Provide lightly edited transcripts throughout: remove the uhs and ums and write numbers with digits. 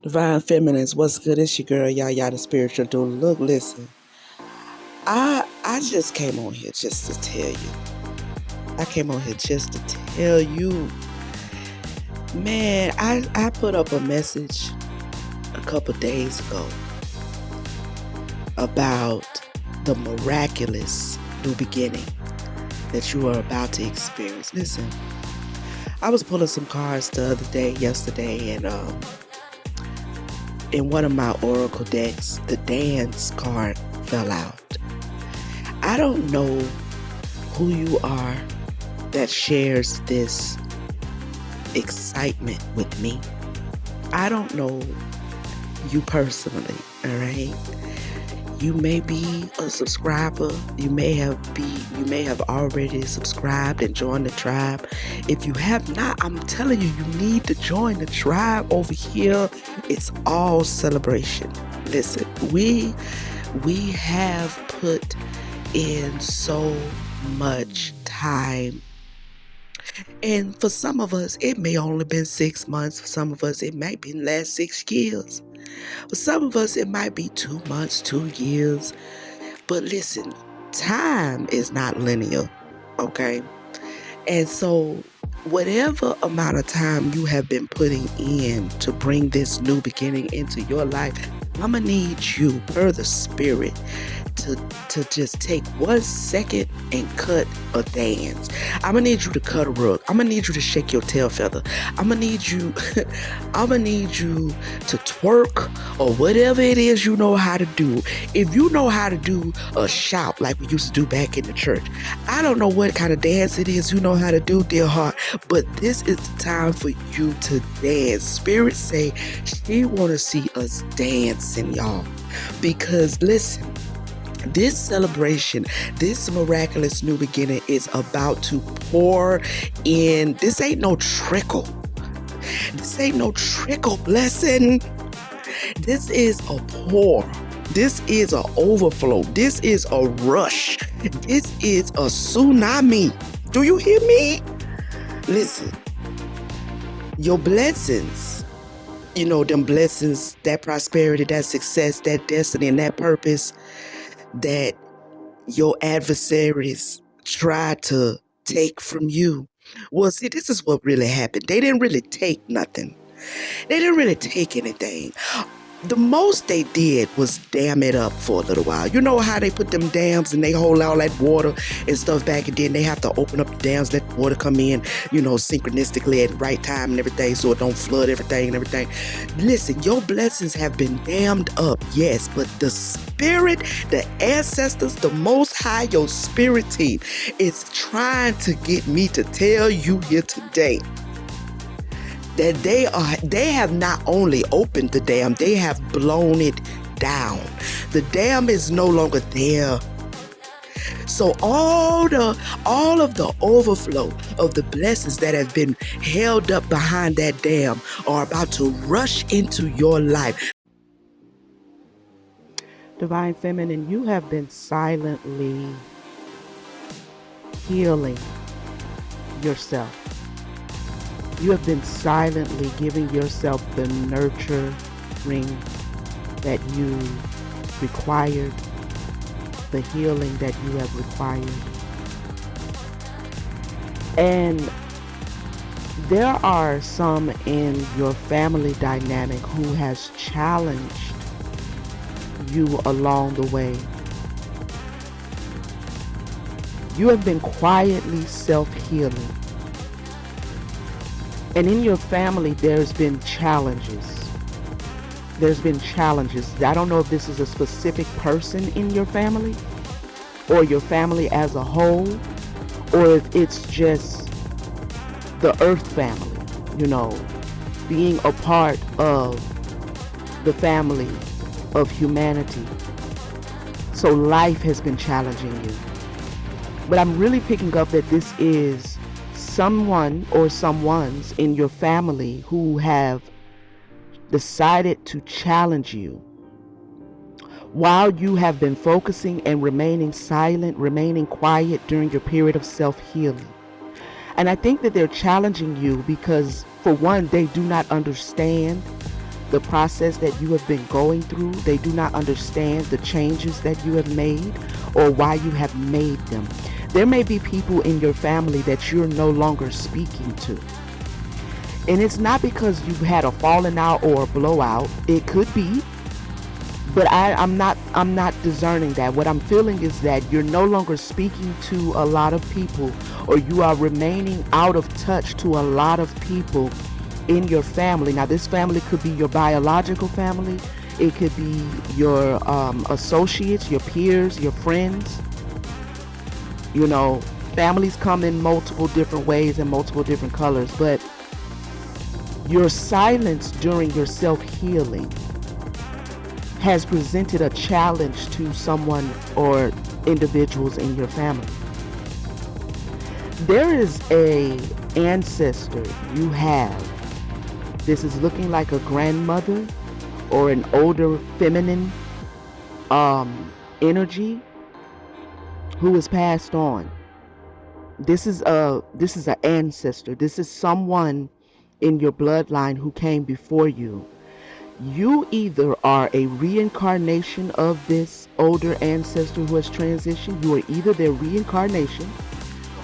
Divine Feminines, what's good? It's your girl, Yaya the Spiritual Doula. Look, listen, I just came on here just to tell you. I came on here just to tell you, man, I put up a message a couple days ago about the miraculous new beginning that you are about to experience. Listen, I was pulling some cards yesterday, and in one of my oracle decks, the dance card fell out. I don't know who you are that shares this excitement with me. I don't know you personally, all right? You may be a subscriber. You may have already subscribed and joined the tribe. If you have not, I'm telling you, you need to join the tribe over here. It's all celebration. Listen, we have put in so much time. And for some of us, it may only been 6 months. For some of us, it might be the last 6 years. For some of us, it might be 2 months, 2 years. But listen, time is not linear, okay? And so whatever amount of time you have been putting in to bring this new beginning into your life, I'm going to need you, per the Spirit, to just take 1 second and cut a dance. I'm gonna need you to cut a rug. I'm gonna need you to shake your tail feather. I'm gonna need you to twerk or whatever it is you know how to do. If you know how to do a shout like we used to do back in the church, I don't know what kind of dance it is you know how to do, dear heart, but this is the time for you to dance. Spirit say she wanna see us dancing, y'all. Because listen, this celebration, this miraculous new beginning is about to pour in. This ain't no trickle. This ain't no trickle blessing. This is a pour. This is an overflow. This is a rush. This is a tsunami. Do you hear me? Listen, your blessings, them blessings, that prosperity, that success, that destiny, and that purpose that your adversaries try to take from you. Well, see, this is what really happened. They didn't really take nothing. They didn't really take anything. The most they did was dam it up for a little while. You know how they put them dams and they hold all that water and stuff back, and then they have to open up the dams, let the water come in, synchronistically at the right time and everything, so it don't flood everything and everything. Listen, your blessings have been dammed up, yes, but the Spirit, the ancestors, the Most High, your spirit team is trying to get me to tell you here today that they have not only opened the dam, they have blown it down. The dam is no longer there. So all of the overflow of the blessings that have been held up behind that dam are about to rush into your life. Divine Feminine, you have been silently healing yourself. You have been silently giving yourself the nurturing that you required, the healing that you have required. And there are some in your family dynamic who has challenged you along the way. You have been quietly self-healing. And in your family, there's been challenges. There's been challenges. I don't know if this is a specific person in your family or your family as a whole, or if it's just the earth family, being a part of the family of humanity. So life has been challenging you. But I'm really picking up that this is someone or someone's in your family who have decided to challenge you while you have been focusing and remaining silent, remaining quiet during your period of self-healing. And I think that they're challenging you because, for one, they do not understand the process that you have been going through. They do not understand the changes that you have made or why you have made them. There may be people in your family that you're no longer speaking to. And it's not because you've had a falling out or a blowout. It could be. But I'm not discerning that. What I'm feeling is that you're no longer speaking to a lot of people, or you are remaining out of touch to a lot of people in your family. Now, this family could be your biological family. It could be your associates, your peers, your friends. You know, families come in multiple different ways and multiple different colors, but your silence during your self-healing has presented a challenge to someone or individuals in your family. There is a ancestor you have. This is looking like a grandmother or an older feminine energy who has passed on. This is an ancestor. This is someone in your bloodline who came before you. You either are a reincarnation of this older ancestor who has transitioned. You are either their reincarnation,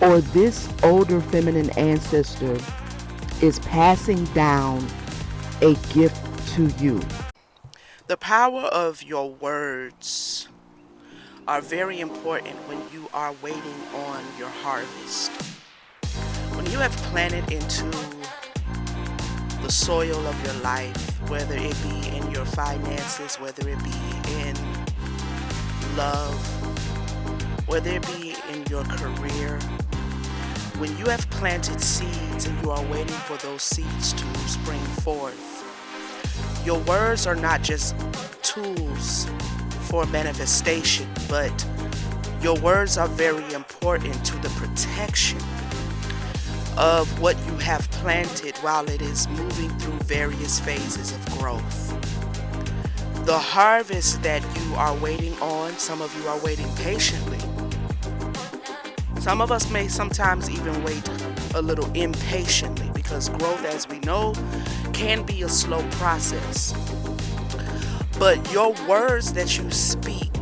or this older feminine ancestor is passing down a gift to you. The power of your words are very important when you are waiting on your harvest. When you have planted into the soil of your life, whether it be in your finances, whether it be in love, whether it be in your career, when you have planted seeds and you are waiting for those seeds to spring forth, your words are not just tools for manifestation, but your words are very important to the protection of what you have planted while it is moving through various phases of growth. The harvest that you are waiting on, some of you are waiting patiently. Some of us may sometimes even wait a little impatiently, because growth, as we know, can be a slow process. But your words that you speak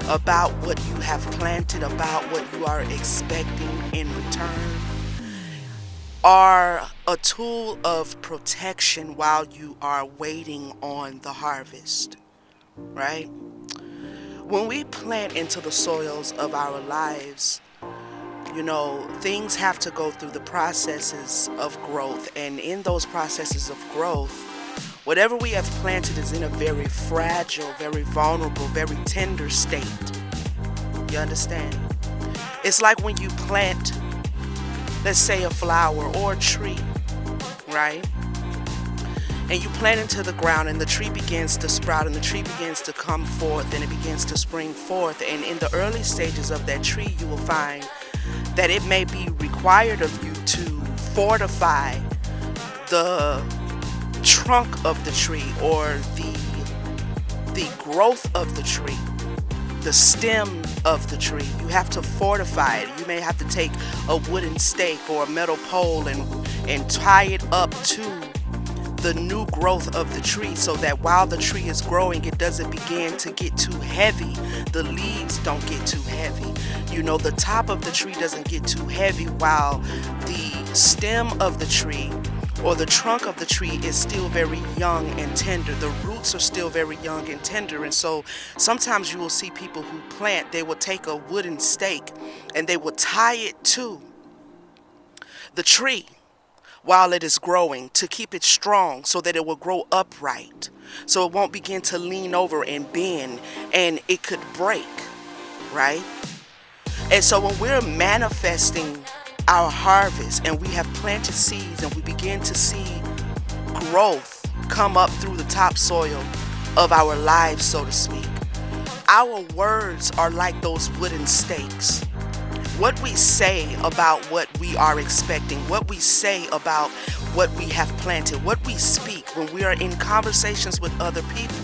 about what you have planted, about what you are expecting in return, are a tool of protection while you are waiting on the harvest, right? When we plant into the soils of our lives, you know, things have to go through the processes of growth. And in those processes of growth, whatever we have planted is in a very fragile, very vulnerable, very tender state. You understand? It's like when you plant, let's say, a flower or a tree, right? And you plant into the ground and the tree begins to sprout and the tree begins to come forth and it begins to spring forth. And in the early stages of that tree, you will find that it may be required of you to fortify the trunk of the tree or the growth of the tree, the stem of the tree. You have to fortify it. You may have to take a wooden stake or a metal pole and tie it up to the new growth of the tree, so that while the tree is growing, it doesn't begin to get too heavy. The leaves don't get too heavy. You know, the top of the tree doesn't get too heavy while the stem of the tree or the trunk of the tree is still very young and tender. The roots are still very young and tender. And so sometimes you will see people who plant, they will take a wooden stake and they will tie it to the tree while it is growing to keep it strong, so that it will grow upright, so it won't begin to lean over and bend and it could break, right? And so when we're manifesting our harvest and we have planted seeds and we begin to see growth come up through the topsoil of our lives, so to speak, our words are like those wooden stakes. What we say about what we are expecting, what we say about what we have planted, what we speak when we are in conversations with other people,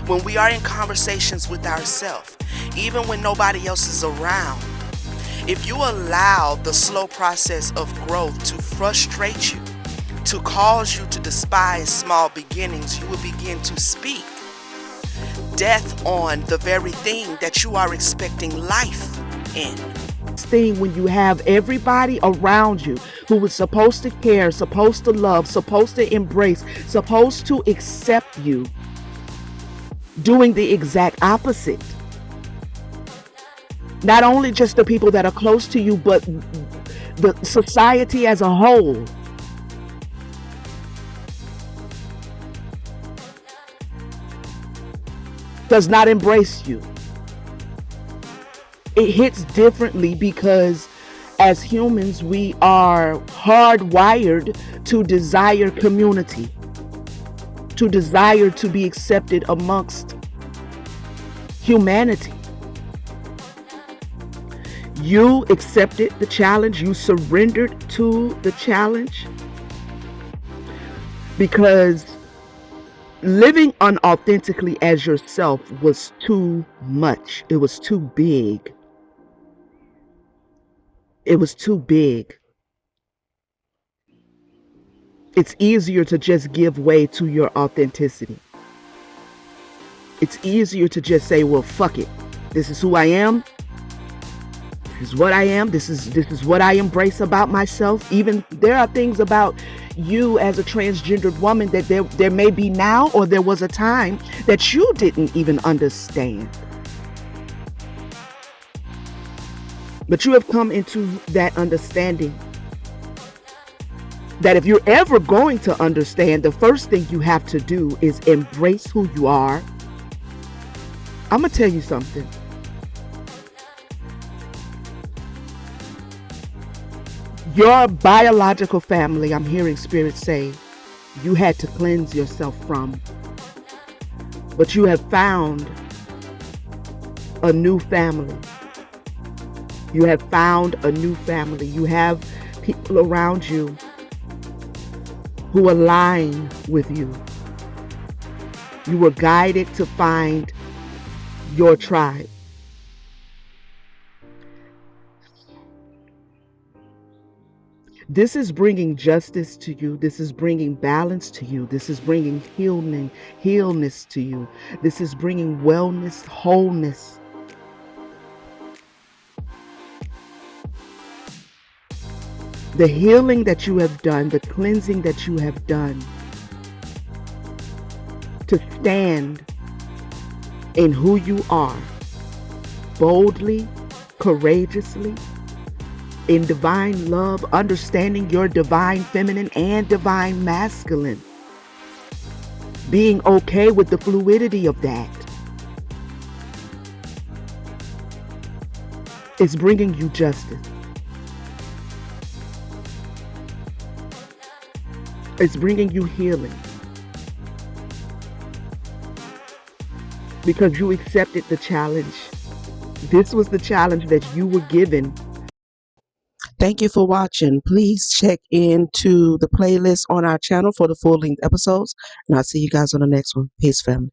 when we are in conversations with ourselves, even when nobody else is around. If you allow the slow process of growth to frustrate you, to cause you to despise small beginnings, you will begin to speak death on the very thing that you are expecting life in. Thing when you have everybody around you who was supposed to care, supposed to love, supposed to embrace, supposed to accept you, doing the exact opposite. Not only just the people that are close to you, but the society as a whole. Does not embrace you. It hits differently because as humans, we are hardwired to desire community, to desire to be accepted amongst humanity. You accepted the challenge, you surrendered to the challenge because living unauthentically as yourself was too much. It was too big. It was too big. It's easier to just give way to your authenticity. It's easier to just say, well, fuck it. This is who I am. This is what I am. This is what I embrace about myself. Even there are things about you as a transgendered woman that there may be now, or there was a time that you didn't even understand. But you have come into that understanding that if you're ever going to understand, the first thing you have to do is embrace who you are. I'm going to tell you something. Your biological family, I'm hearing Spirit say, you had to cleanse yourself from. But you have found a new family. You have found a new family. You have people around you who align with you. You were guided to find your tribe. This is bringing justice to you. This is bringing balance to you. This is bringing healness to you. This is bringing wellness, wholeness. The healing that you have done, the cleansing that you have done, to stand in who you are, boldly, courageously, in divine love, understanding your divine feminine and divine masculine, being okay with the fluidity of that. It's bringing you justice. It's bringing you healing. Because you accepted the challenge. This was the challenge that you were given. Thank you for watching. Please check into the playlist on our channel for the full-length episodes. And I'll see you guys on the next one. Peace, family.